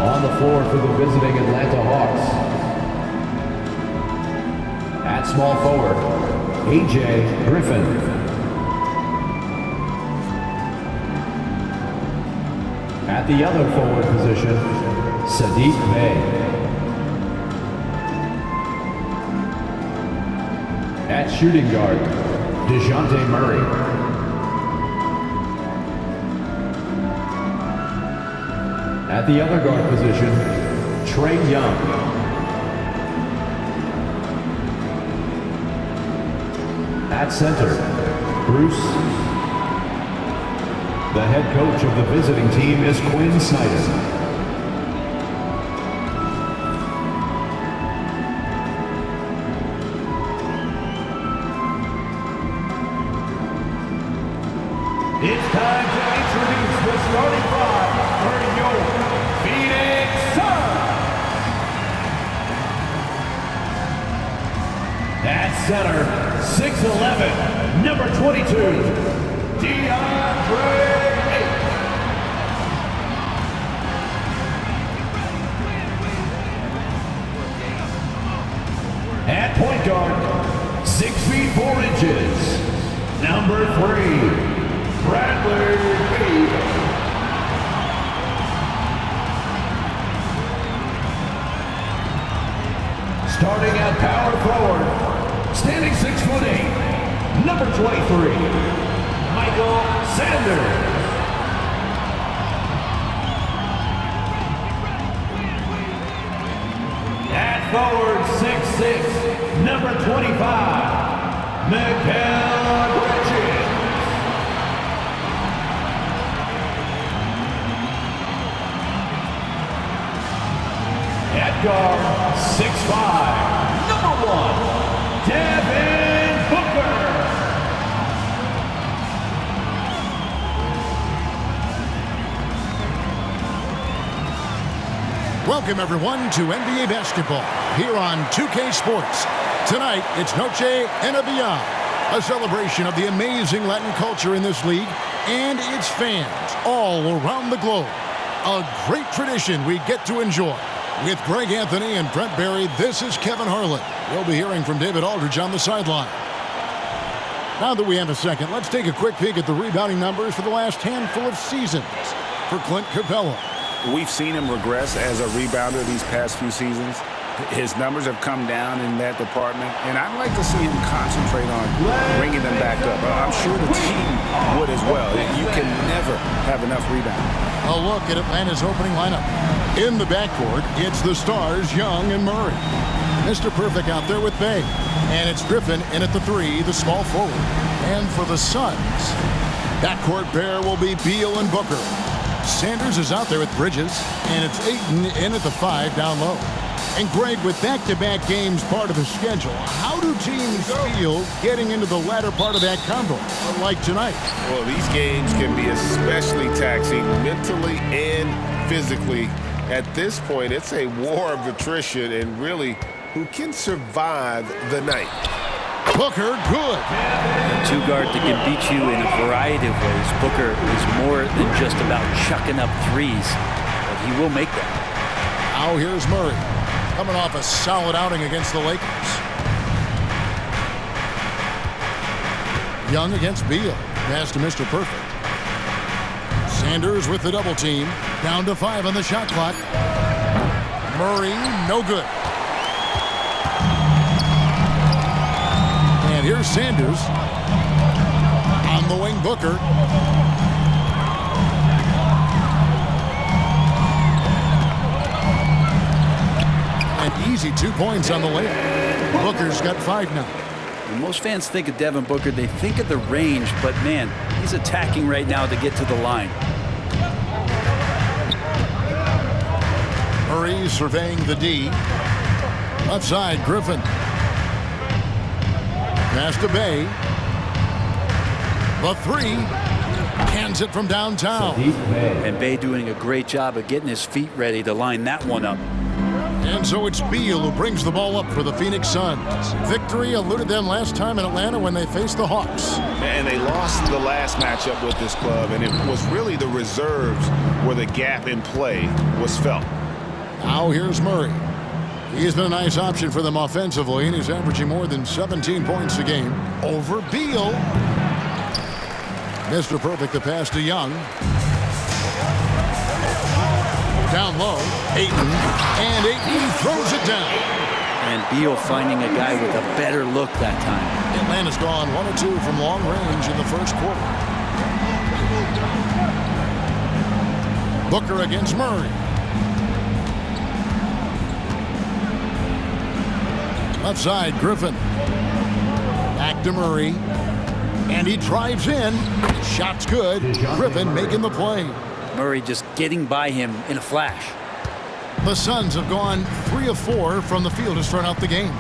On the floor for the visiting Atlanta Hawks. At small forward, AJ Griffin. At the other forward position, Saddiq Bey. At shooting guard, DeJounte Murray. At the other guard position, Trae Young. At center, Bruce. The head coach of the visiting team is Quinn Snyder. It's time to introduce the starting five for your Phoenix Suns. At center, 6'11", number 22, DeAndre Ayton. At point guard, 6 feet 4 inches, number 3, Bradley Beal. Starting at power forward, standing 6'8", number 23, Michael Sanders. At forward, 6'6", number 25, Mikal Bridges. At guard, 6'5", number 1, Devin Booker. Welcome, everyone, to NBA basketball here on 2K Sports. Tonight, it's Noche NBA, a celebration of the amazing Latin culture in this league and its fans all around the globe. A great tradition we get to enjoy. With Greg Anthony and Brent Barry, this is Kevin Harlan. We'll be hearing from David Aldridge on the sideline. Now that we have a second, let's take a quick peek at the rebounding numbers for the last handful of seasons for Clint Capella. We've seen him regress as a rebounder these past few seasons. His numbers have come down in that department, and I'd like to see him concentrate on bringing them back up. I'm sure the team would as well. You can never have enough rebounding. A look at Atlanta's opening lineup. In the backcourt, it's the stars Young and Murray. Mr. Perfect out there with Bey. And it's Griffin in at the 3, the small forward. And for the Suns, backcourt pair will be Beal and Booker. Sanders is out there with Bridges. And it's Ayton in at the 5 down low. And Greg, with back-to-back games part of the schedule, how do teams feel getting into the latter part of that combo, like tonight? Well, these games can be especially taxing mentally and physically. At this point, it's a war of attrition, and really, who can survive the night? Booker, good. A two-guard that can beat you in a variety of ways. Booker is more than just about chucking up threes, but he will make them. Now here's Murray, coming off a solid outing against the Lakers. Young against Beal. Pass to Mr. Perfect. Sanders with the double team. Down to 5 on the shot clock. Murray, no good. And here's Sanders. On the wing, Booker. An easy 2 points on the layup. Booker's got 5 now. When most fans think of Devin Booker, they think of the range, but man, he's attacking right now to get to the line. Murray surveying the D. Left side, Griffin. Pass to Bey. The 3. Cans it from downtown. And Bey doing a great job of getting his feet ready to line that one up. And so it's Beal who brings the ball up for the Phoenix Suns. Victory eluded them last time in Atlanta when they faced the Hawks. And they lost the last matchup with this club, and it was really the reserves where the gap in play was felt. Now here's Murray. He's been a nice option for them offensively, and he's averaging more than 17 points a game. Over Beal. Mr. Perfect, the pass to Young. Down low, Ayton. And Ayton throws it down. And Beal finding a guy with a better look that time. Atlanta's gone 1 of 2 from long range in the first quarter. Booker against Murray. Left side, Griffin. Back to Murray. And he drives in. Shot's good. Griffin making the play. Murray just getting by him in a flash. The Suns have gone 3 of 4 from the field to start out the game.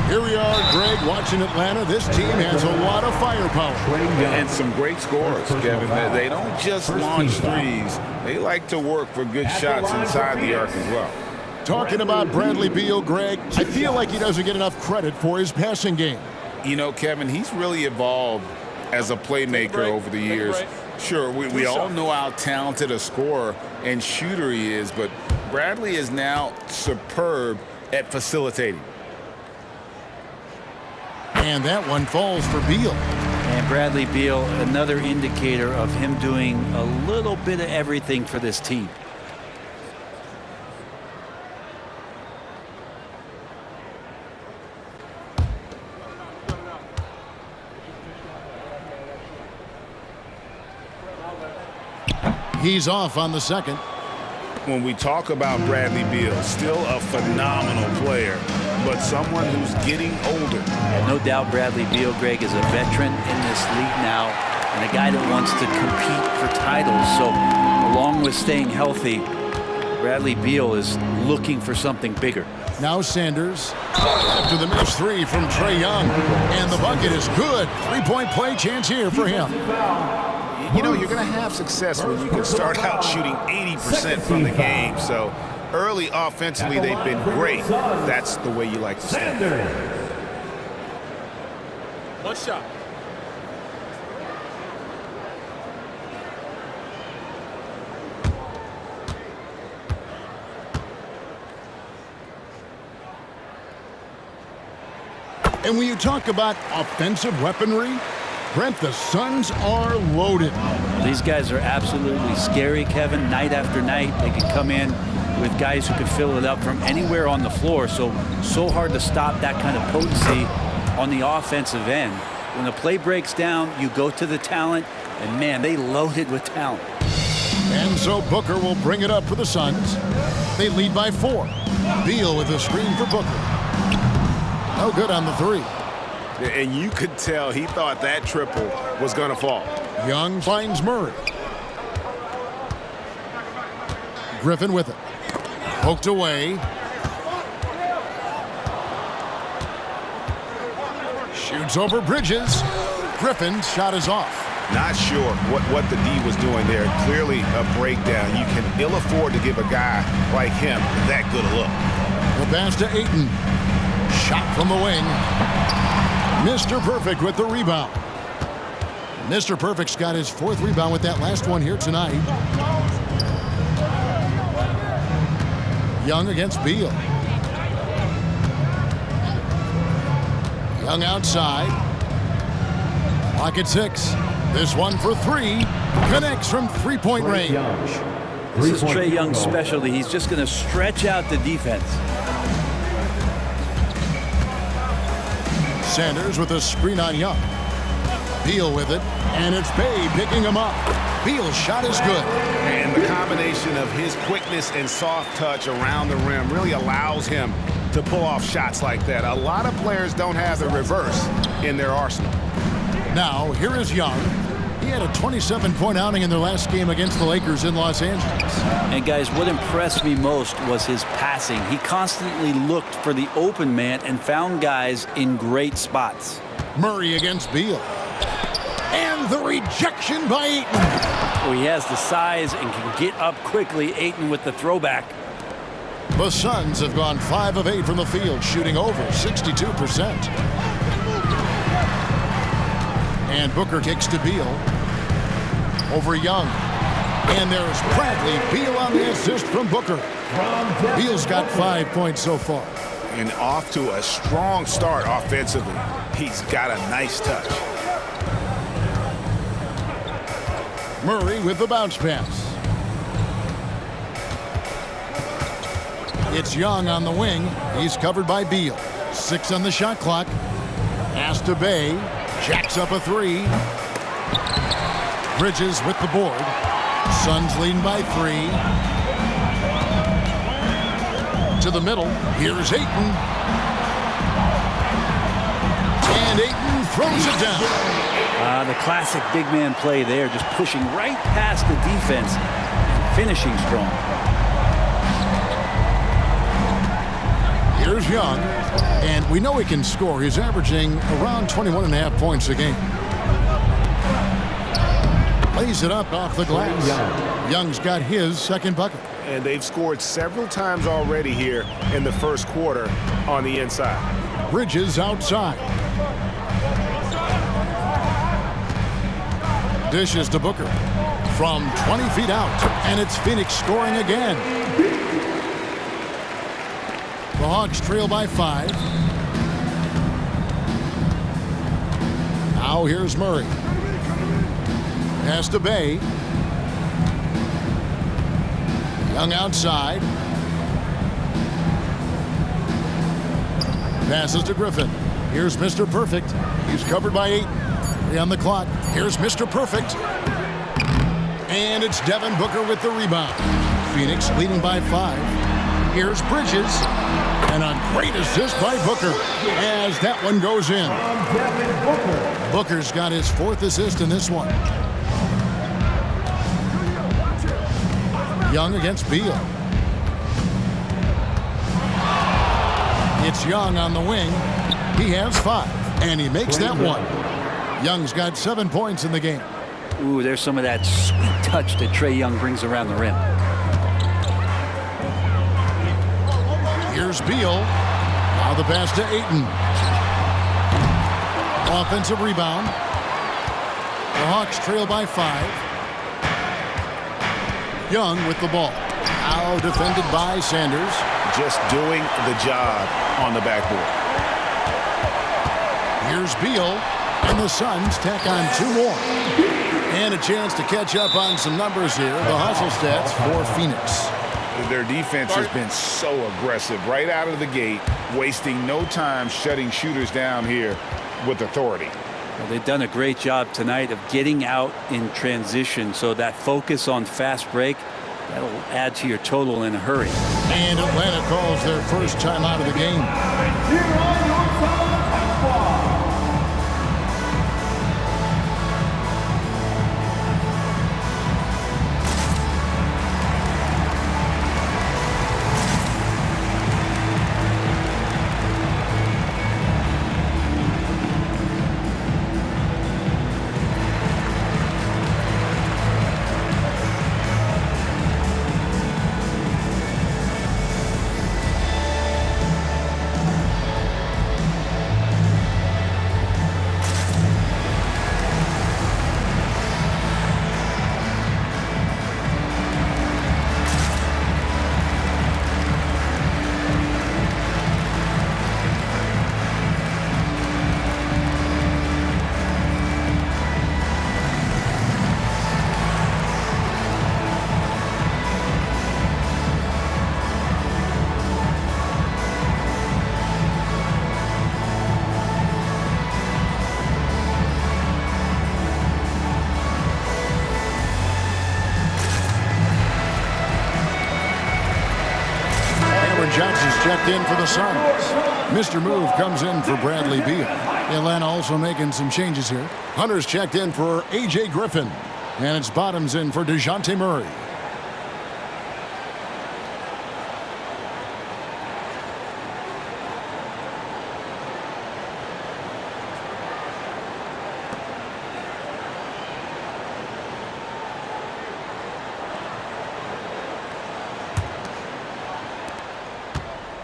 Here we are, Greg, watching Atlanta. This team has a lot of firepower. And some great scorers, Kevin. They don't just launch threes. They like to work for good shots inside the arc as well. Talking about Bradley Beal, Greg, I feel like he doesn't get enough credit for his passing game. You know, Kevin, he's really evolved as a playmaker over the years. Sure, we all know how talented a scorer and shooter he is, but Bradley is now superb at facilitating. And that one falls for Beal. And Bradley Beal, another indicator of him doing a little bit of everything for this team. He's off on the second. When we talk about Bradley Beal, still a phenomenal player, but someone who's getting older. And no doubt Bradley Beal, Greg, is a veteran in this league now and a guy that wants to compete for titles. So along with staying healthy, Bradley Beal is looking for something bigger. Now Sanders after the missed 3 from Trae Young. And the bucket is good. 3-point play chance here for him. You know, you're going to have success when you can start out shooting 80% from the game. So early offensively, they've been great. That's the way you like to stand. One shot. And when you talk about offensive weaponry, Brent, the Suns are loaded. These guys are absolutely scary, Kevin. Night after night, they can come in with guys who can fill it up from anywhere on the floor. So hard to stop that kind of potency on the offensive end. When the play breaks down, you go to the talent, and man, they loaded with talent. And so Booker will bring it up for the Suns. They lead by 4. Beal with a screen for Booker. No good on the 3. And you could tell he thought that triple was going to fall. Young finds Murray. Griffin with it. Poked away. Shoots over Bridges. Griffin's shot is off. Not sure what the D was doing there. Clearly a breakdown. You can ill afford to give a guy like him that good a look. The pass to Ayton. Shot from the wing. Mr. Perfect with the rebound. Mr. Perfect's got his 4th rebound with that last one here tonight. Young against Beal. Young outside. Pocket 6. This one for 3. Connects from 3-point range. This is Trae Young's specialty. He's just going to stretch out the defense. Sanders with a screen on Young. Beal with it, and it's Bay picking him up. Beal's shot is good. And the combination of his quickness and soft touch around the rim really allows him to pull off shots like that. A lot of players don't have the reverse in their arsenal. Now, here is Young. He had a 27-point outing in their last game against the Lakers in Los Angeles. And guys, what impressed me most was his passing. He constantly looked for the open man and found guys in great spots. Murray against Beal. And the rejection by Ayton. Oh, he has the size and can get up quickly. Ayton with the throwback. The Suns have gone 5 of 8 from the field, shooting over 62%. And Booker kicks to Beal. Over Young. And there's Bradley Beal on the assist from Booker. Beal's got 5 points so far. And off to a strong start offensively. He's got a nice touch. Murray with the bounce pass. It's Young on the wing. He's covered by Beal. 6 on the shot clock. Pass to Bay. Jacks up a 3. Bridges with the board. Suns leading by 3. To the middle. Here's Ayton. And Ayton throws it down. The classic big man play there, just pushing right past the defense and finishing strong. Here's Young. And we know he can score. He's averaging around 21.5 points a game. Lays it up off the glass. Young's got his second bucket. And they've scored several times already here in the first quarter on the inside. Bridges outside. Dishes to Booker. From 20 feet out. And it's Phoenix scoring again. The Hawks trail by 5. Now here's Murray. Pass to Bay. Young outside. Passes to Griffin. Here's Mr. Perfect. He's covered by 8. 3 on the clock. Here's Mr. Perfect. And it's Devin Booker with the rebound. Phoenix leading by 5. Here's Bridges. And a great assist by Booker as that one goes in. Booker's got his 4th assist in this one. Young against Beal. It's Young on the wing. He has 5, and he makes that one. Young's got 7 points in the game. Ooh, there's some of that sweet touch that Trae Young brings around the rim. Here's Beal. Now the pass to Ayton. Offensive rebound. The Hawks trail by 5. Young with the ball. Now defended by Sanders. Just doing the job on the backboard. Here's Beal. And the Suns tack on 2 more. And a chance to catch up on some numbers here. The hustle stats for Phoenix. Their defense has been so aggressive right out of the gate, wasting no time shutting shooters down here with authority. Well, they've done a great job tonight of getting out in transition, so that focus on fast break, that'll add to your total in a hurry. And Atlanta calls their first time out of the game. Johnson's checked in for the Suns. Mr. Move comes in for Bradley Beal. Atlanta also making some changes here. Hunter's checked in for A.J. Griffin. And it's Bottoms in for DeJounte Murray.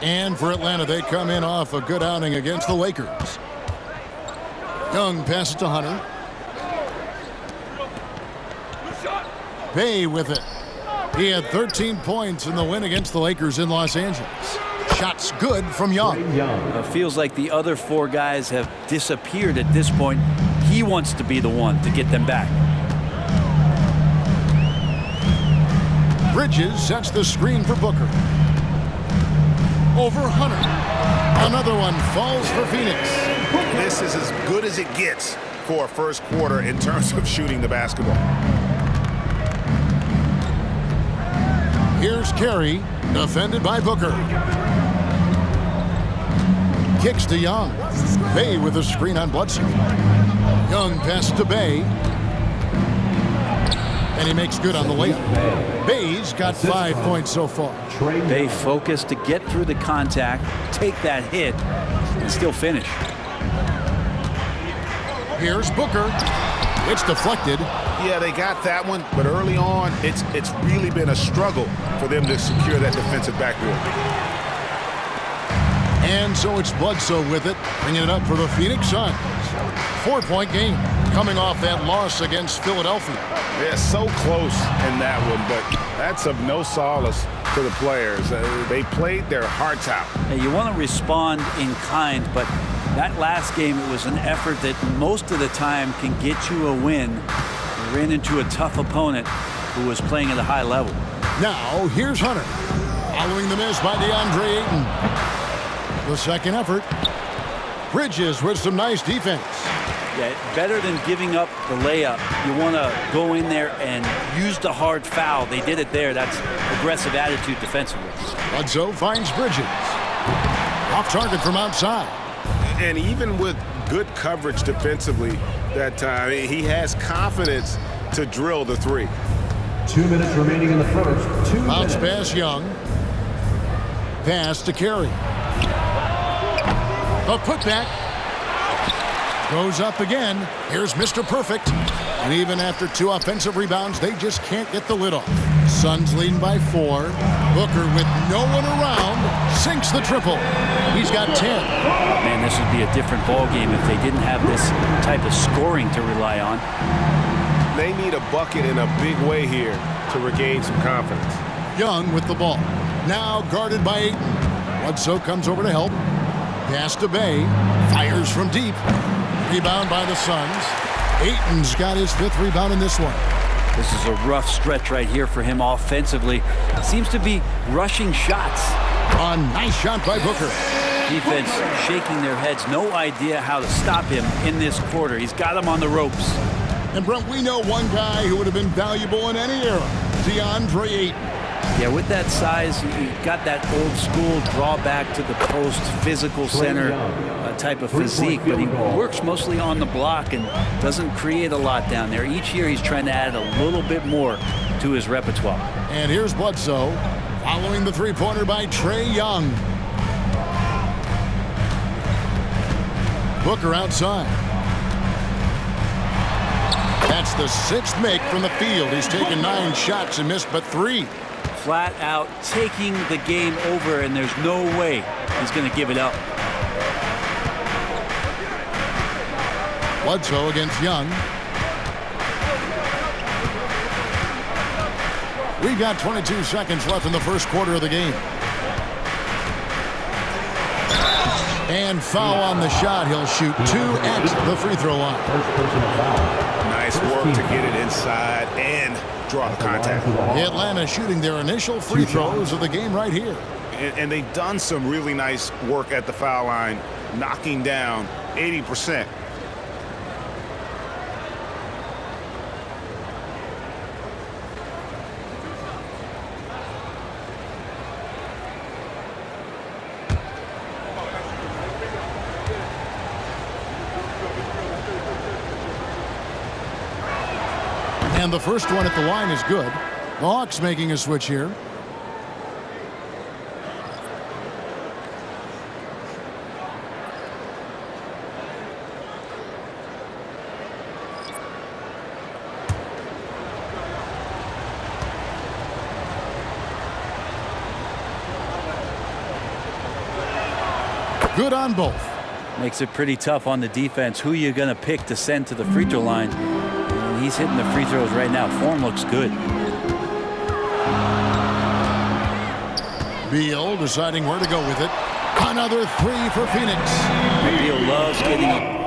And for Atlanta, they come in off a good outing against the Lakers. Young passes to Hunter. Bay with it. He had 13 points in the win against the Lakers in Los Angeles. Shots good from Young. Feels like the other four guys have disappeared at this point. He wants to be the one to get them back. Bridges sets the screen for Booker. Over Hunter. Another one falls for Phoenix. This is as good as it gets for a first quarter in terms of shooting the basketball. Here's Carey, defended by Booker. Kicks to Young. Bay with a screen on Bledsoe. Young pass to Bay. And he makes good on the layup. Bay's got 5 points so far. Bay focused to get through the contact, take that hit, and still finish. Here's Booker. It's deflected. Yeah, they got that one, but early on, it's really been a struggle for them to secure that defensive backboard. And so it's Bledsoe with it, bringing it up for the Phoenix Suns. 4-point game, coming off that loss against Philadelphia. They're so close in that one, but that's of no solace to the players. They played their hearts out. Hey, you want to respond in kind, but that last game, it was an effort that most of the time can get you a win. You ran into a tough opponent who was playing at a high level. Now, here's Hunter. Following the miss by DeAndre Ayton. The second effort. Bridges with some nice defense. Yeah, better than giving up the layup. You want to go in there and use the hard foul. They did it there. That's aggressive attitude defensively. Bledsoe finds Bridges. Off target from outside. And even with good coverage defensively that time, he has confidence to drill the three. 2 minutes remaining in the first. Bounce pass Young. Pass to Carey. A putback. Goes up again. Here's Mr. Perfect. And even after 2 offensive rebounds, they just can't get the lid off. Suns leading by 4. Booker with no one around sinks the triple. He's got 10. Man, this would be a different ball game if they didn't have this type of scoring to rely on. They need a bucket in a big way here to regain some confidence. Young with the ball. Now guarded by Ayton. Bledsoe comes over to help. Pass to Bay. Fires from deep. Rebound by the Suns. Ayton's got his 5th rebound in this one. This is a rough stretch right here for him offensively. Seems to be rushing shots. A nice shot by Booker. Defense shaking their heads. No idea how to stop him in this quarter. He's got him on the ropes. And Brent, we know one guy who would have been valuable in any era. DeAndre Ayton. Yeah, with that size, you got that old school drawback to the post, physical center type of physique, but he works mostly on the block and doesn't create a lot down there. Each year he's trying to add a little bit more to his repertoire. And here's Bledsoe following the three-pointer by Trae Young. Booker outside. That's the 6th make from the field. He's taken 9 shots and missed but 3. Flat out taking the game over, and there's no way he's going to give it up. Bledsoe against Young. We've got 22 seconds left in the first quarter of the game. And foul on the shot. He'll shoot 2 at the free throw line. Nice work to get it inside and draw the contact. Atlanta shooting their initial free throws of the game right here. And they've done some really nice work at the foul line, knocking down 80%. And the first one at the line is good. The Hawks making a switch here. Good on both. Makes it pretty tough on the defense. Who you going to pick to send to the free throw line? And he's hitting the free throws right now. Form looks good. Beal deciding where to go with it. Another three for Phoenix. Beal loves getting up.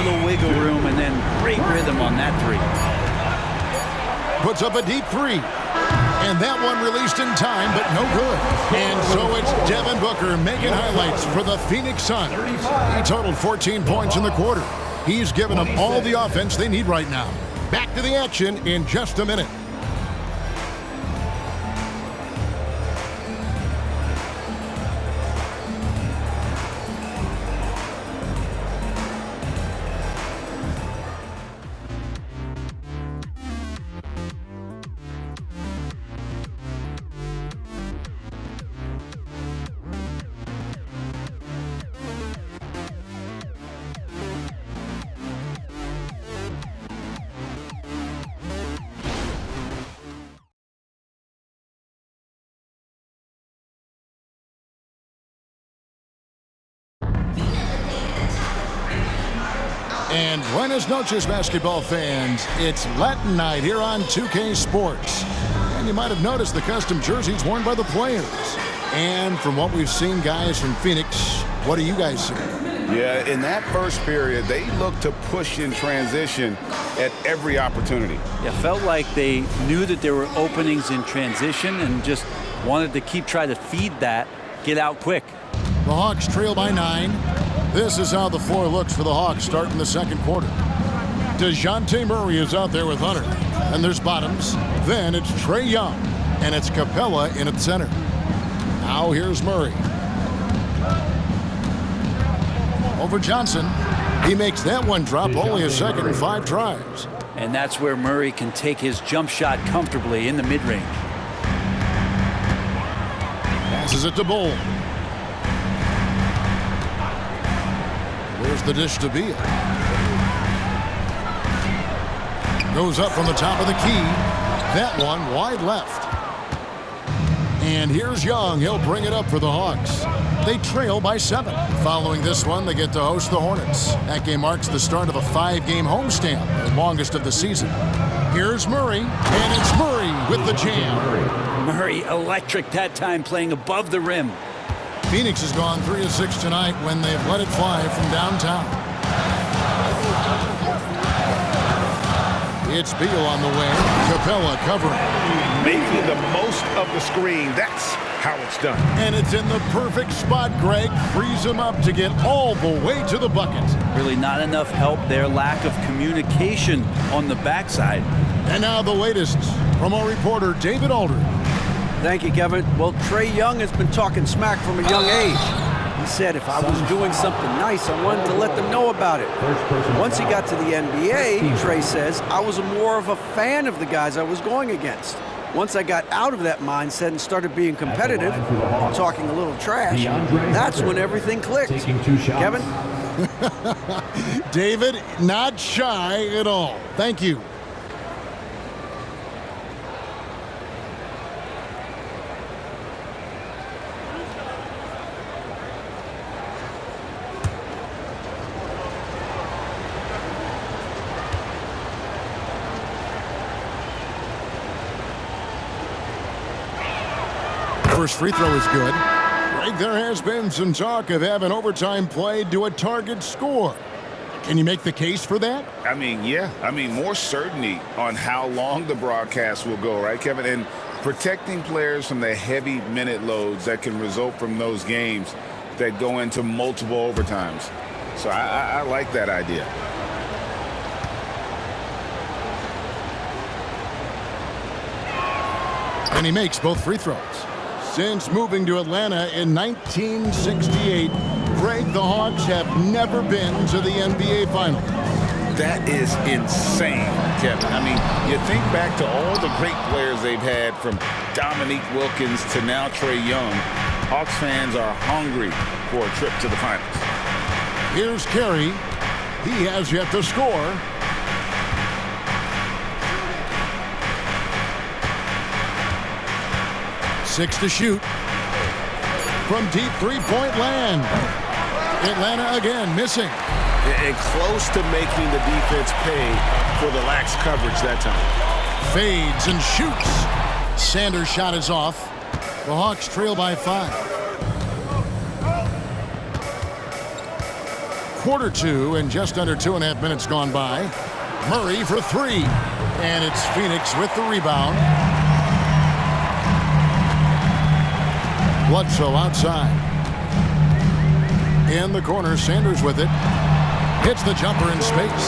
Little wiggle room and then great rhythm on that three. Puts up a deep three. And that one released in time, but no good. And so it's Devin Booker making highlights for the Phoenix Suns. He totaled 14 points in the quarter. He's given them all the offense they need right now. Back to the action in just a minute. And buenas noches, basketball fans. It's Latin night here on 2K Sports. And you might have noticed the custom jerseys worn by the players. And from what we've seen, guys, from Phoenix, what do you guys see? Yeah, in that first period, they looked to push in transition at every opportunity. Yeah, felt like they knew that there were openings in transition and just wanted to keep trying to feed that, get out quick. The Hawks trail by 9. This is how the floor looks for the Hawks starting the second quarter. DeJounte Murray is out there with Hunter. And there's Bottoms. Then it's Trae Young. And it's Capella in at center. Now here's Murray. Over Johnson. He makes that one drop, only a second and 5 tries. And that's where Murray can take his jump shot comfortably in the mid-range. Passes it to Bull. There's the dish to Beal. Goes up from the top of the key. That one wide left. And here's Young. He'll bring it up for the Hawks. They trail by 7. Following this one, they get to host the Hornets. That game marks the start of a 5-game homestand, the longest of the season. Here's Murray, and it's Murray with the jam. Murray electric that time, playing above the rim. Phoenix has gone 3 of 6 tonight when they've let it fly from downtown. It's Beal on the way. Capella covering. Making the most of the screen. That's how it's done. And it's in the perfect spot, Greg. Frees him up to get all the way to the bucket. Really not enough help there. Lack of communication on the backside. And now the latest from our reporter, David Aldridge. Thank you, Kevin. Well, Trae Young has been talking smack from a young age. He said if I was doing something nice, I wanted to let them know about it. Once he got to the NBA, Trae says, I was more of a fan of the guys I was going against. Once I got out of that mindset and started being competitive, talking a little trash, that's when everything clicked. Kevin? David, not shy at all. Thank you. First free throw is good. Greg, there has been some talk of having overtime played to a target score. Can you make the case for that? I mean, yeah. I mean, more certainty on how long the broadcast will go, right, Kevin? And protecting players from the heavy minute loads that can result from those games that go into multiple overtimes. So I like that idea. And he makes both free throws. Since moving to Atlanta in 1968, Greg, the Hawks have never been to the NBA Finals. That is insane, Kevin. I mean, you think back to all the great players they've had, from Dominique Wilkins to now Trae Young. Hawks fans are hungry for a trip to the finals. Here's Carey. He has yet to score. Six to shoot. From deep three-point land. Atlanta again missing. And close to making the defense pay for the lax coverage that time. Fades and shoots. Sanders' shot is off. The Hawks trail by 5. Quarter 2 and just under 2.5 minutes gone by. Murray for 3. And it's Phoenix with the rebound. Bledsoe outside. In the corner, Sanders with it. Hits the jumper in space.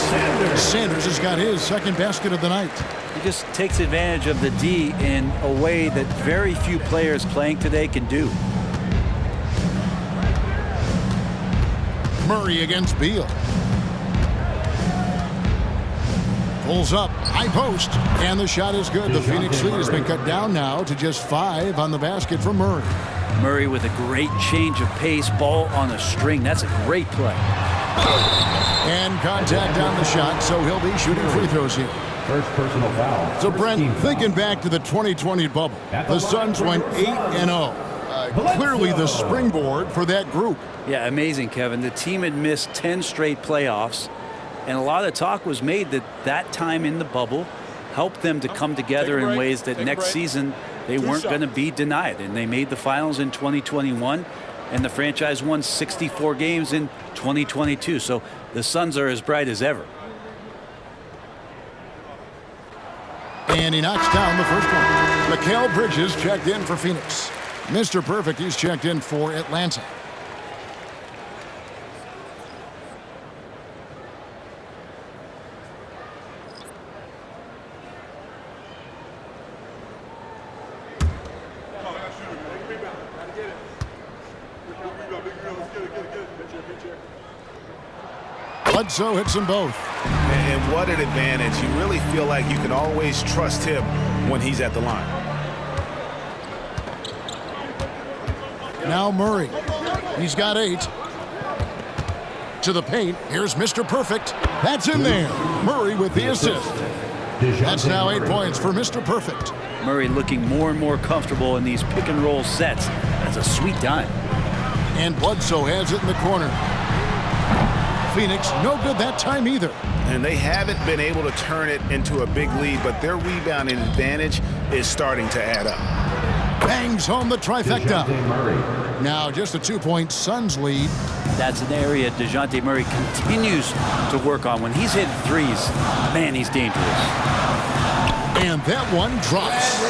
Sanders has got his second basket of the night. He just takes advantage of the D in a way that very few players playing today can do. Murray against Beal. Pulls up, high post, and the shot is good. The Phoenix lead has been cut down now to just 5 on the basket from Murray. Murray with a great change of pace, ball on a string. That's a great play. And contact on the shot, so he'll be shooting free throws here. First personal foul. So, Brent, thinking back to the 2020 bubble, the Suns went 8-0. Clearly the springboard for that group. Yeah, amazing, Kevin. The team had missed 10 straight playoffs, and a lot of talk was made that that time in the bubble helped them to come together in ways that next season they weren't going to be denied. And they made the finals in 2021, and the franchise won 64 games in 2022. So the Suns are as bright as ever. And he knocks down the first one. Mikal Bridges checked in for Phoenix. Mr. Perfect, he's checked in for Atlanta. Bledsoe hits them both. And what an advantage. You really feel like you can always trust him when he's at the line. Now Murray. He's got 8. To the paint. Here's Mr. Perfect. That's in there. Murray with the assist. That's now 8 points for Mr. Perfect. Murray looking more and more comfortable in these pick and roll sets. That's a sweet dime. And Bledsoe has it in the corner. Phoenix, no good that time either. And they haven't been able to turn it into a big lead, but their rebounding advantage is starting to add up. Bangs home the trifecta. Now just a 2-point Suns lead. That's an area DeJounte Murray continues to work on. When he's hitting threes, man, he's dangerous. And that one drops.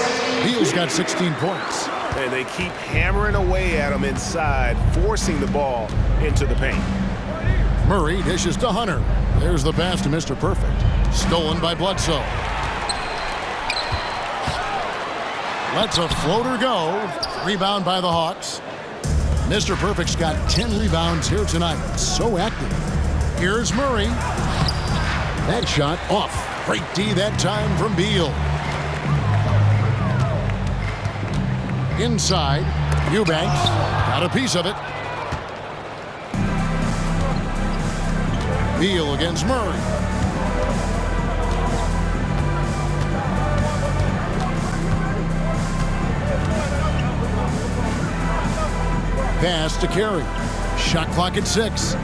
Beal's got 16 points. And they keep hammering away at him inside, forcing the ball into the paint. Murray dishes to Hunter. There's the pass to Mr. Perfect. Stolen by Bledsoe. Lets a floater go. Rebound by the Hawks. Mr. Perfect's got 10 rebounds here tonight. So active. Here's Murray. That shot off. Great D that time from Beal. Inside. Eubanks got a piece of it. Beal against Murray. Pass to Carey. Shot clock at 6. And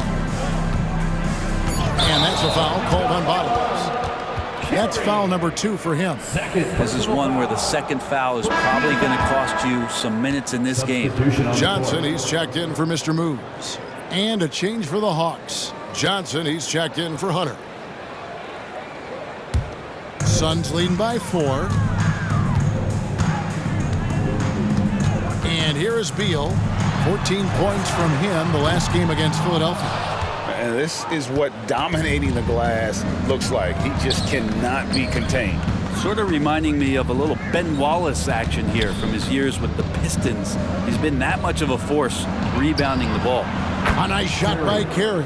that's a foul called on Bottoms. That's foul number 2 for him. This is one where the second foul is probably going to cost you some minutes in this game. Johnson, he's checked in for Mr. Moves. And a change for the Hawks. Johnson, he's checked in for Hunter. Suns leading by 4. And here is Beal. 14 points from him the last game against Philadelphia. And this is what dominating the glass looks like. He just cannot be contained. Sort of reminding me of a little Ben Wallace action here from his years with the Pistons. He's been that much of a force rebounding the ball. A nice shot by Carey.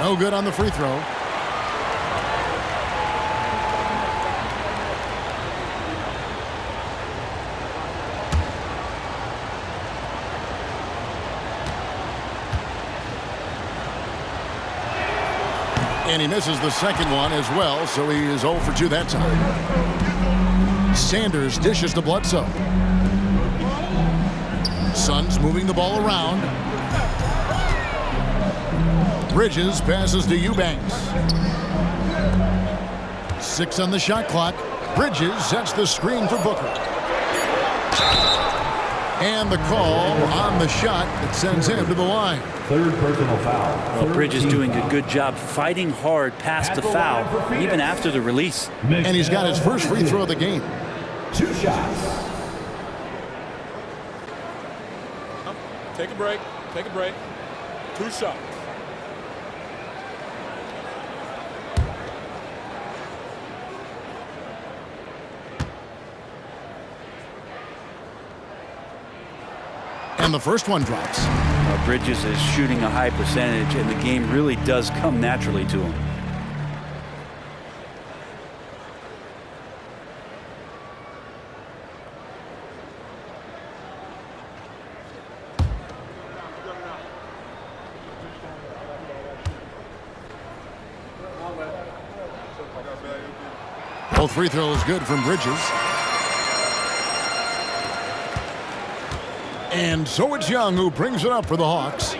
No good on the free throw. And he misses the second one as well, so he is 0 for 2 that time. Sanders dishes to Bledsoe. Suns moving the ball around. Bridges passes to Eubanks. 6 on the shot clock. Bridges sets the screen for Booker. And the call on the shot that sends him to the line. Third personal foul. Well, Bridges doing a good job fighting hard past the foul, even after the release. And he's got his first free throw of the game. 2 shots. Take a break. Take a break. 2 shots. And the first one drops. Bridges is shooting a high percentage, and the game really does come naturally to him. Both free throws good from Bridges. And so it's Young who brings it up for the Hawks.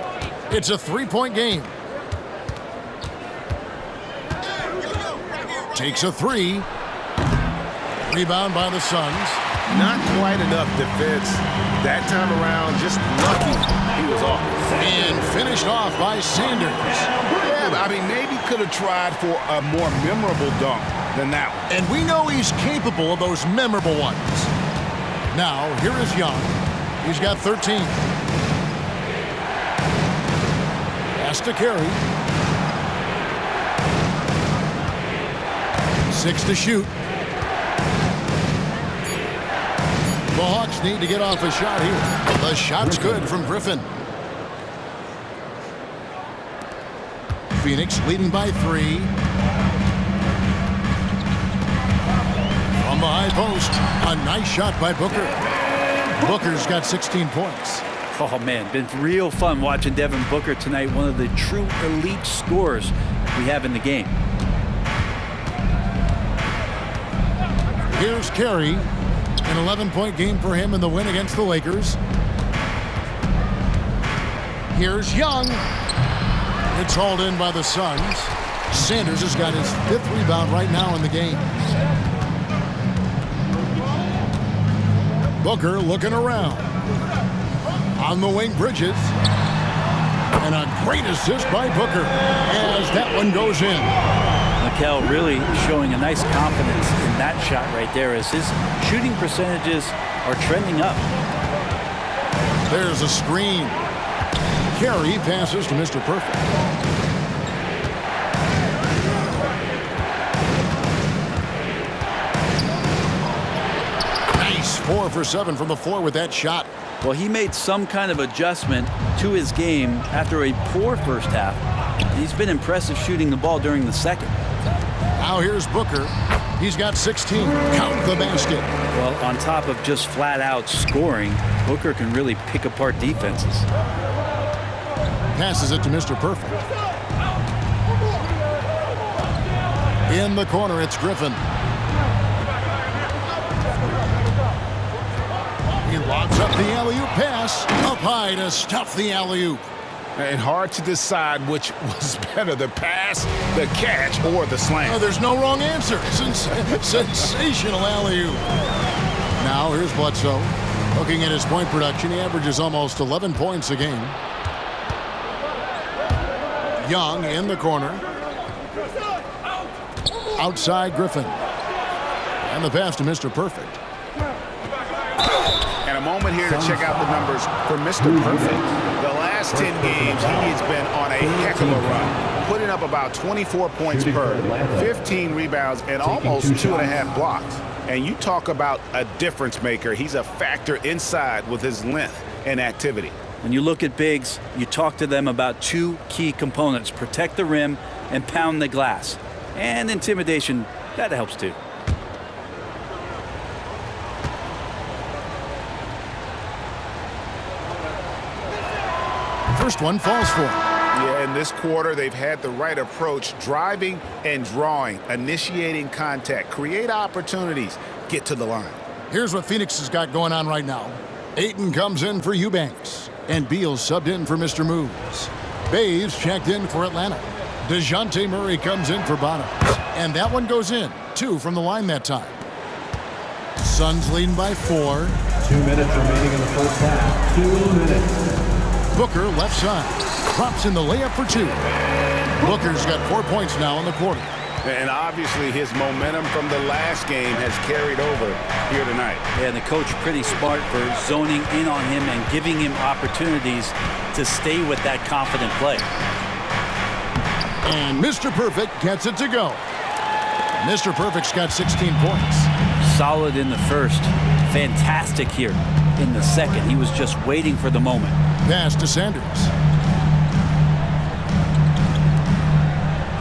It's a 3-point game. Takes a 3. Rebound by the Suns. Not quite enough defense that time around. Just lucky he was off. And finished off by Sanders. Yeah, I mean, maybe could have tried for a more memorable dunk than that one. And we know he's capable of those memorable ones. Now, here is Young. He's got 13. Has to carry. 6 to shoot. The Hawks need to get off a shot here. The shot's good from Griffin. Phoenix leading by 3. From the high post, a nice shot by Booker. Booker's got 16 points. Oh, man, been real fun watching Devin Booker tonight. One of the true elite scorers we have in the game. Here's Carey. An 11-point game for him in the win against the Lakers. Here's Young. It's hauled in by the Suns. Sanders has got his 5th rebound right now in the game. Booker looking around. On the wing, Bridges. And a great assist by Booker as that one goes in. Mikel really showing a nice confidence in that shot right there as his shooting percentages are trending up. There's a screen. Carey passes to Mr. Perfect. Nice 4 for 7 from the floor with that shot. Well, he made some kind of adjustment to his game after a poor first half. He's been impressive shooting the ball during the second. Now here's Booker. He's got 16. Count the basket. Well, on top of just flat out scoring, Booker can really pick apart defenses. Passes it to Mr. Perfect. In the corner, it's Griffin. He lobs up the alley-oop pass. Up high to stuff the alley-oop. And hard to decide which was better, the pass, the catch, or the slam. Oh, there's no wrong answer. Sensational alley-oop. Now here's Bledsoe. Looking at his point production, he averages almost 11 points a game. Young in the corner. Outside Griffin. And the pass to Mr. Perfect. And a moment here to check out the numbers for Mr. Perfect. The last 10 games, he has been on a heck of a run, putting up about 24 points per, 15 rebounds, and almost 2.5 blocks. And you talk about a difference maker. He's a factor inside with his length and activity. When you look at bigs, you talk to them about two key components: protect the rim and pound the glass. And intimidation, that helps too. First one falls for him. Yeah, in this quarter, they've had the right approach, driving and drawing, initiating contact, create opportunities, get to the line. Here's what Phoenix has got going on right now. Ayton comes in for Eubanks, and Beal subbed in for Mr. Moves. Bays checked in for Atlanta. DeJounte Murray comes in for Bottoms, and that one goes in. 2 from the line that time. Suns leading by 4. 2 minutes remaining in the first half. 2 minutes. Booker left side. Drops in the layup for 2. Booker's got 4 points now in the quarter. And obviously his momentum from the last game has carried over here tonight. Yeah, and the coach pretty smart for zoning in on him and giving him opportunities to stay with that confident play. And Mr. Perfect gets it to go. Mr. Perfect's got 16 points. Solid in the first. Fantastic here in the second. He was just waiting for the moment. Pass to Sanders.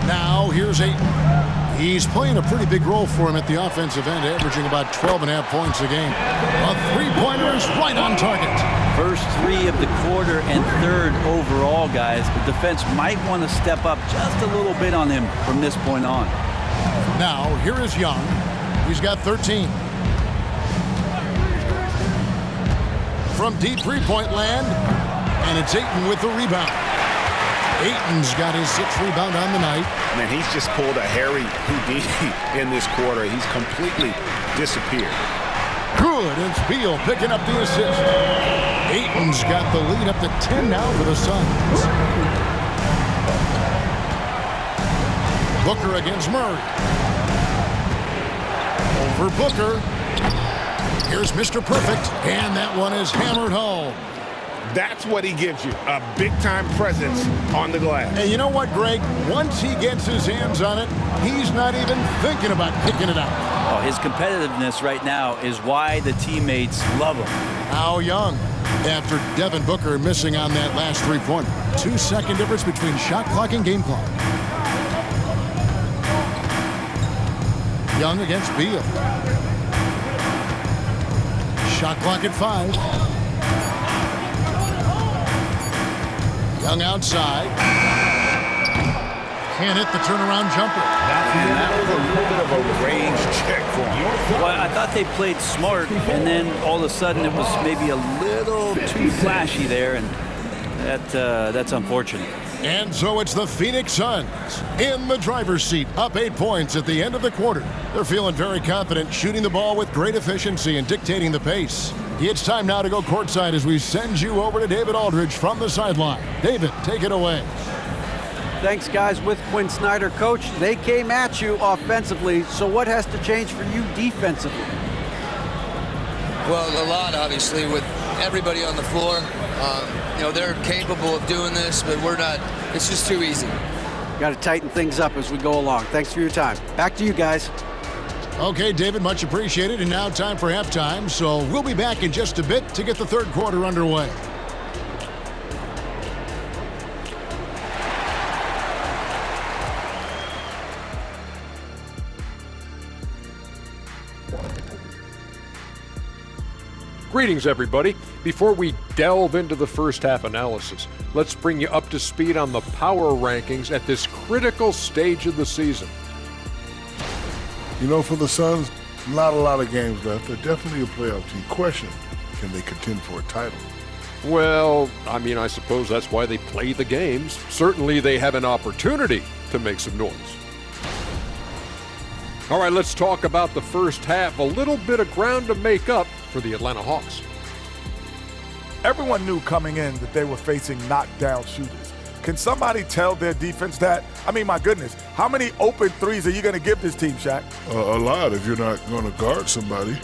Now here's Ayton. He's playing a pretty big role for him at the offensive end, averaging about 12.5 points a game. A three-pointer is right on target. First 3 of the quarter and third overall, guys. The defense might want to step up just a little bit on him from this point on. Now here is Young. He's got 13. From deep three-point land, and it's Ayton with the rebound. Ayton's got his 6th rebound on the night. Man, he's just pulled a Harry Houdini in this quarter. He's completely disappeared. Good, and it's Beal picking up the assist. Ayton's got the lead up to 10 now for the Suns. Booker against Murray. Over Booker. Here's Mr. Perfect, and that one is hammered home. That's what he gives you, a big-time presence on the glass. And you know what, Greg? Once he gets his hands on it, he's not even thinking about kicking it out. Oh, his competitiveness right now is why the teammates love him. Now Young, after Devin Booker missing on that last three-pointer. 2-second difference between shot clock and game clock. Young against Beal. Shot clock at 5. Young outside. Can't hit the turnaround jumper. And that was a little bit of a range check for him. Well, I thought they played smart, and then all of a sudden it was maybe a little too flashy there, and that's unfortunate. And so it's the Phoenix Suns in the driver's seat, up 8 points at the end of the quarter. They're feeling very confident, shooting the ball with great efficiency and dictating the pace. It's time now to go courtside as we send you over to David Aldridge from the sideline. David, take it away. Thanks, guys. With Quinn Snyder, Coach, they came at you offensively, so what has to change for you defensively? Well, a lot, obviously, with everybody on the floor. They're capable of doing this, but we're not. It's just too easy. Got to tighten things up as we go along. Thanks for your time. Back to you guys. Okay, David, much appreciated. And now time for halftime, so we'll be back in just a bit to get the third quarter underway. Greetings, everybody. Before we delve into the first half analysis, let's bring you up to speed on the power rankings at this critical stage of the season. You know, for the Suns, not a lot of games left. They're definitely a playoff team. Question, can they contend for a title? Well, I suppose that's why they play the games. Certainly they have an opportunity to make some noise. All right, let's talk about the first half. A little bit of ground to make up for the Atlanta Hawks. Everyone knew coming in that they were facing knockdown shooters. Can somebody tell their defense that? My goodness, how many open threes are you going to give this team, Shaq? A lot if you're not going to guard somebody.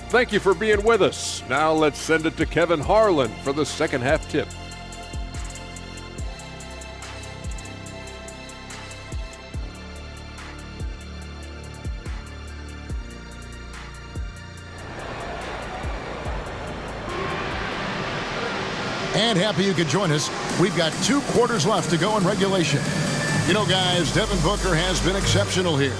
Thank you for being with us. Now let's send it to Kevin Harlan for the second half tip. And happy you could join us. We've got 2 quarters left to go in regulation. You know, guys, Devin Booker has been exceptional here.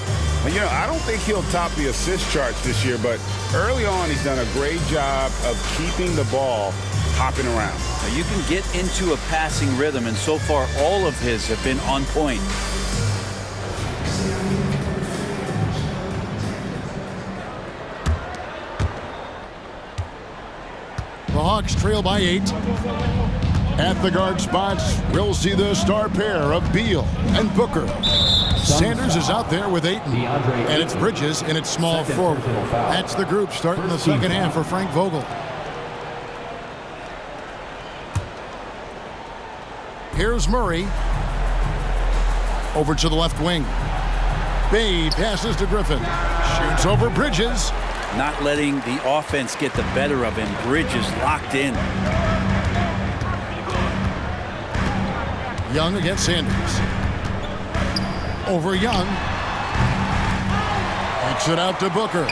You know, I don't think he'll top the assist charts this year, but early on he's done a great job of keeping the ball hopping around. Now, you can get into a passing rhythm, and so far all of his have been on point. The Hawks trail by 8. At the guard spots, we'll see the star pair of Beal and Booker. Sanders is out there with Ayton, and it's Bridges in its small forward. That's the group starting the second half for Frank Vogel. Here's Murray. Over to the left wing. Bay passes to Griffin. Shoots over Bridges. Not letting the offense get the better of him. Bridges locked in. Young against Sanders. Over Young. Kicks it out to Booker.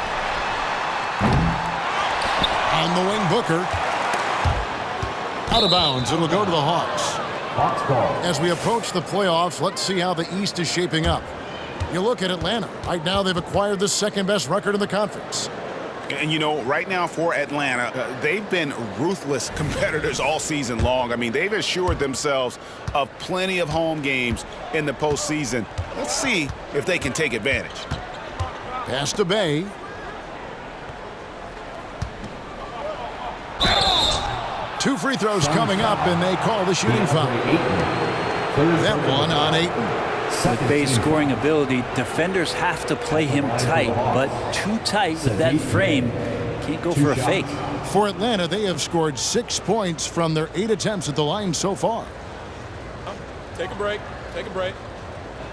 On the wing, Booker. Out of bounds. It'll go to the Hawks. Hawks ball. As we approach the playoffs, let's see how the East is shaping up. You look at Atlanta. Right now, they've acquired the second-best record in the conference. And, you know, right now for Atlanta, they've been ruthless competitors all season long. I mean, they've assured themselves of plenty of home games in the postseason. Let's see if they can take advantage. Pass to Bay. Two free throws coming up, and they call the shooting foul. That one on Ayton. With Bay's scoring ability, defenders have to play him tight, but too tight with that frame. Can't go for a fake. For Atlanta, they have scored 6 points from their 8 attempts at the line so far. Take a break. Take a break.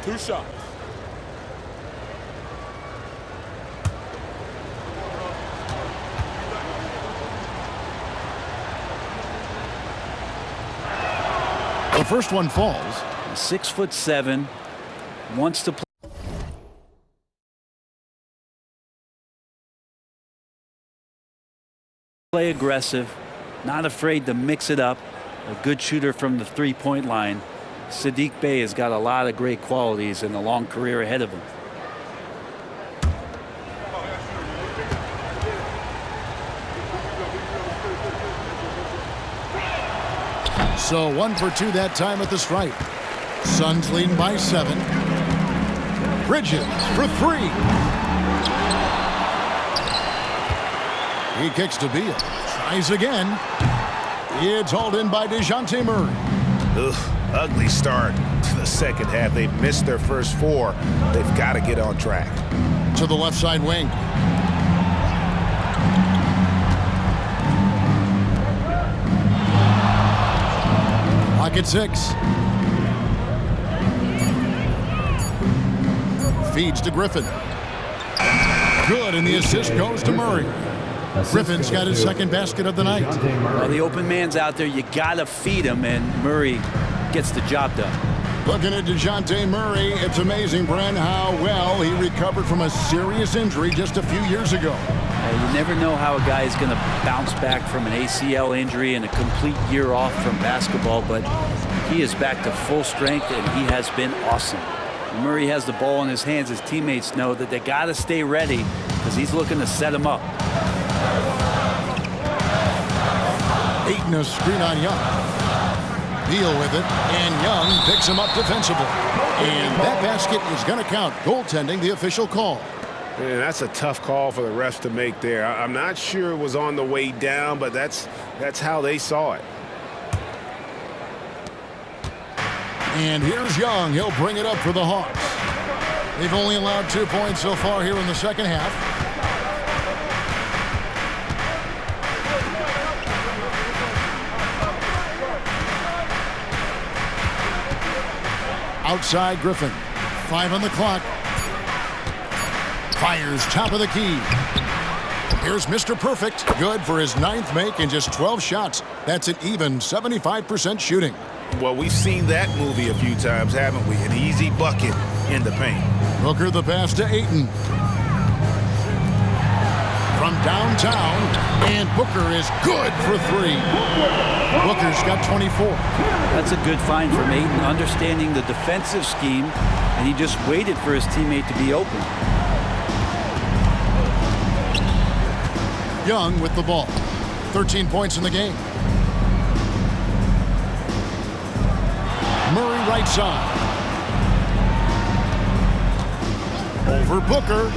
2 shots. The first one falls. 6'7", wants to play aggressive, not afraid to mix it up. A good shooter from the three-point line. Saddiq Bey has got a lot of great qualities and a long career ahead of him. So 1 for 2 that time at the stripe. Suns leading by 7. Bridges for 3. He kicks to Beal. Tries again. It's hauled in by DeJounte Murray. Ugh, ugly start to the second half. They've missed their first 4. They've got to get on track. To the left side wing. Pocket 6. Feeds to Griffin. Good, and the assist goes to Murray. Griffin's got his second basket of the night. Well, the open man's out there. You got to feed him, and Murray gets the job done. Looking at DeJounte Murray, it's amazing, Brent, how well he recovered from a serious injury just a few years ago. You never know how a guy is going to bounce back from an ACL injury and a complete year off from basketball, but he is back to full strength, and he has been awesome. When Murray has the ball in his hands, his teammates know that they got to stay ready because he's looking to set him up. Ayton a screen on Young. Beal with it, and Young picks him up defensively. And that basket is going to count. Goaltending, the official call. Man, that's a tough call for the refs to make there. I'm not sure it was on the way down, but that's how they saw it. And here's Young. He'll bring it up for the Hawks. They've only allowed 2 points so far here in the second half. Outside Griffin. 5 on the clock. Fires top of the key. Here's Mr. Perfect. Good for his 9th make in just 12 shots. That's an even 75% shooting. Well, we've seen that movie a few times, haven't we? An easy bucket in the paint. Booker the pass to Ayton. from downtown, and Booker is good for 3. Booker's got 24. That's a good find from Ayton, understanding the defensive scheme, and he just waited for his teammate to be open. Young with the ball. 13 points in the game. Murray right side. Over Booker.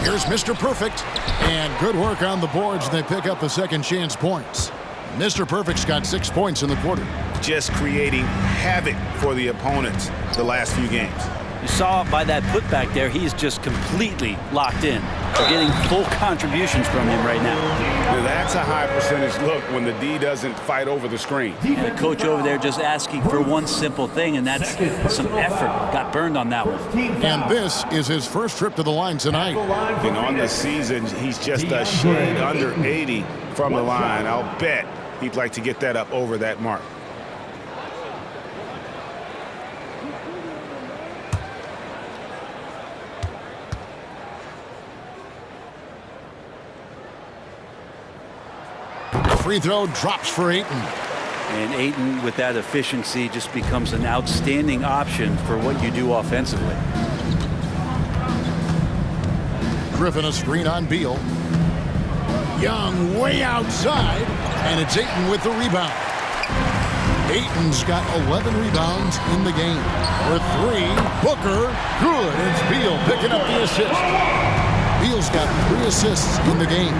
Here's Mr. Perfect. And good work on the boards. They pick up the second chance points. Mr. Perfect's got 6 points in the quarter. Just creating havoc for the opponents the last few games. You saw by that putback there, he's just completely locked in. We're getting full contributions from him right now. That's a high percentage look when the D doesn't fight over the screen. And the coach over there just asking for one simple thing, and that's some effort. Got burned on that one. And this is his first trip to the line tonight. And on the season, he's just a shade under 80 from the line. I'll bet he'd like to get that up over that mark. Free throw drops for Ayton. And Ayton, with that efficiency, just becomes an outstanding option for what you do offensively. Griffin a screen on Beal. Young way outside, and it's Ayton with the rebound. Ayton's got 11 rebounds in the game. For 3, Booker, good. It's Beal picking up the assist. Beal's got 3 assists in the game.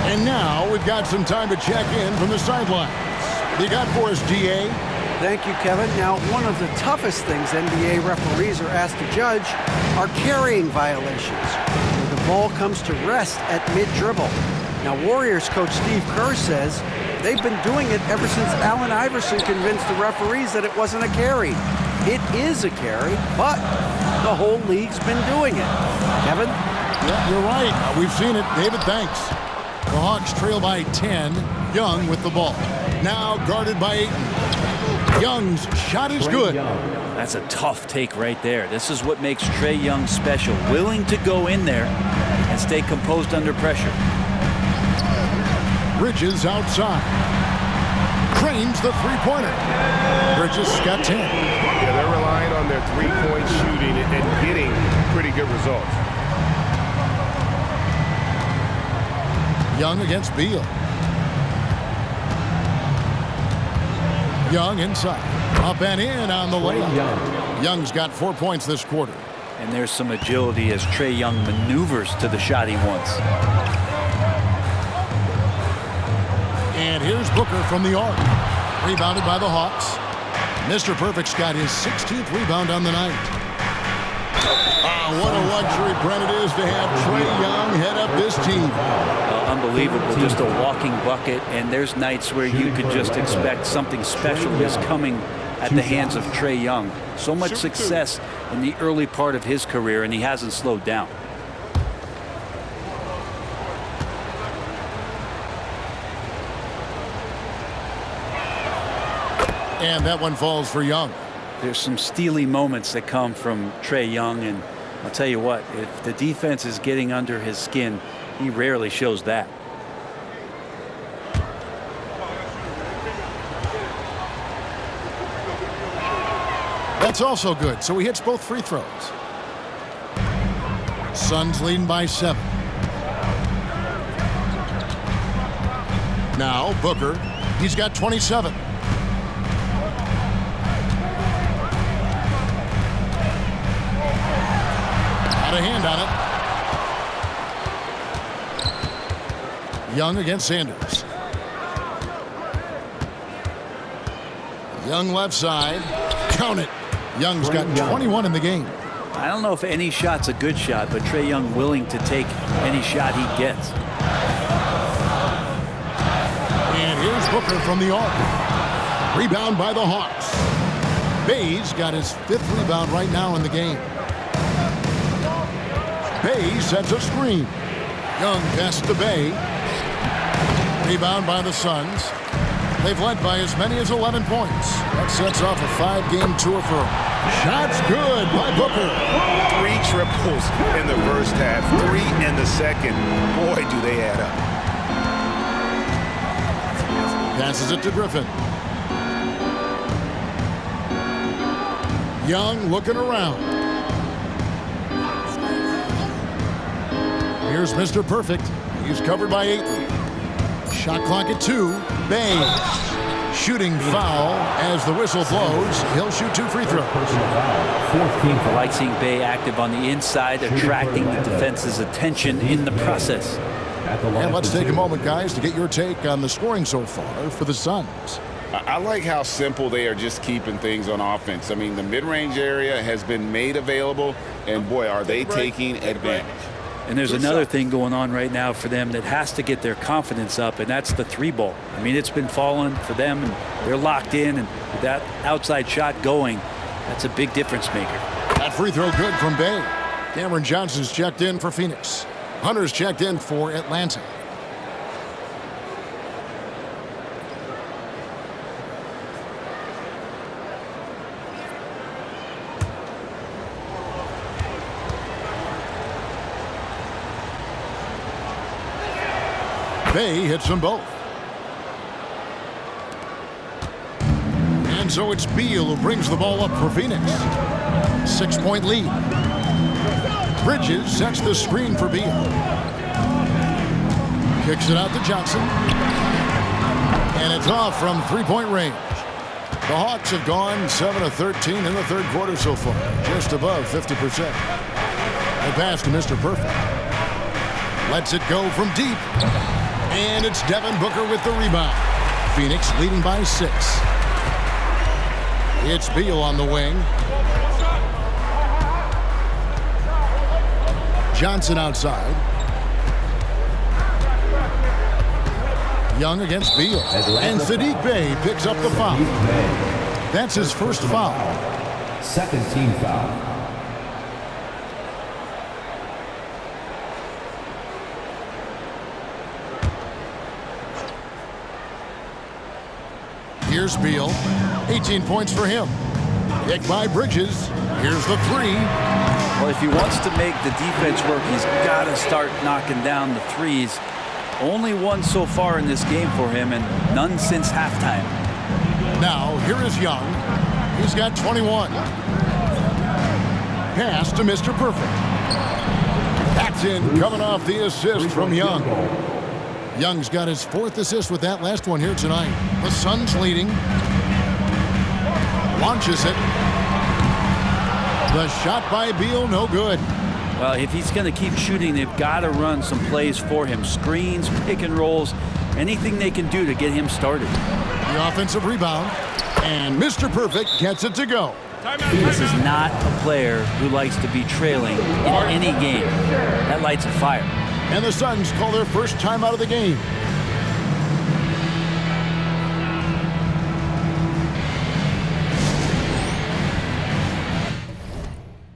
And now we've got some time to check in from the sidelines. What you got for us, DA? Thank you, Kevin. Now, one of the toughest things NBA referees are asked to judge are carrying violations, where the ball comes to rest at mid-dribble. Now, Warriors coach Steve Kerr says they've been doing it ever since Allen Iverson convinced the referees that it wasn't a carry. It is a carry, but the whole league's been doing it. Kevin? Yeah, you're right. We've seen it. David, thanks. The Hawks trail by 10. Young with the ball. Now guarded by Ayton. Young's shot is good. That's a tough take right there. This is what makes Trae Young special. Willing to go in there and stay composed under pressure. Bridges outside. Cranes the three-pointer. Bridges got 10. Yeah, they're relying on their three-point shooting and getting pretty good results. Young against Beal. Young inside. Up and in on the layup. Young's got 4 points this quarter. And there's some agility as Trae Young maneuvers to the shot he wants. And here's Booker from the arc. Rebounded by the Hawks. Mr. Perfect's got his 16th rebound on the night. What a luxury, Brent, it is to have Trae Young head up this team. Unbelievable, just a walking bucket, and there's nights where you could just expect something special is coming at the hands of Trae Young. So much success in the early part of his career, and he hasn't slowed down. And that one falls for Young. There's some steely moments that come from Trae Young, and I'll tell you what, if the defense is getting under his skin, he rarely shows that. That's also good, so he hits both free throws. Suns leading by 7. Now Booker, he's got 27. Got a hand on it. Young against Sanders. Young left side. Count it. Young's got 21 in the game. I don't know if any shot's a good shot, but Trae Young willing to take any shot he gets. And here's Booker from the arc. Rebound by the Hawks. Bayes got his 5th rebound right now in the game. Bay sets a screen. Young pass to Bay. Rebound by the Suns. They've led by as many as 11 points. That sets off a 5-game tour for them. Shots good by Booker. 3 triples in the first half, 3 in the second. Boy, do they add up. Passes it to Griffin. Young looking around. Here's Mr. Perfect. He's covered by 8. Shot clock at 2. Bay. Shooting foul as the whistle blows. He'll shoot 2 free throws. I like seeing Bay active on the inside, attracting the defense's attention in the process. And let's take a moment, guys, to get your take on the scoring so far for the Suns. I like how simple they are just keeping things on offense. I mean, the mid-range area has been made available, and boy, are they taking advantage. And there's another thing going on right now for them that has to get their confidence up, and that's the 3-ball. I mean, it's been falling for them, and they're locked in, and with that outside shot going, that's a big difference maker. That free throw good from Bay. Cameron Johnson's checked in for Phoenix. Hunter's checked in for Atlanta. Bay hits them both. And so it's Beal who brings the ball up for Phoenix. 6-point lead. Bridges sets the screen for Beal. Kicks it out to Johnson. And it's off from 3-point range. The Hawks have gone 7 of 13 in the third quarter so far. Just above 50%. A pass to Mr. Perfect. Lets it go from deep. And it's Devin Booker with the rebound. Phoenix leading by 6. It's Beal on the wing. Johnson outside. Young against Beal. And Saddiq Bey picks up the foul. That's his first foul. Second team foul. Here's Beal. 18 points for him. Kicked by Bridges. Here's the 3. Well, if he wants to make the defense work, he's got to start knocking down the threes. Only one so far in this game for him, and none since halftime. Now, here is Young. He's got 21. Pass to Mr. Perfect. That's in, coming off the assist from Young. Young's got his 4th assist with that last one here tonight. The Suns leading. Launches it. The shot by Beal, no good. Well, if he's going to keep shooting, they've got to run some plays for him. Screens, pick and rolls, anything they can do to get him started. The offensive rebound. And Mr. Perfect gets it to go. This is not a player who likes to be trailing in any game. That lights a fire. And the Suns call their first time out of the game.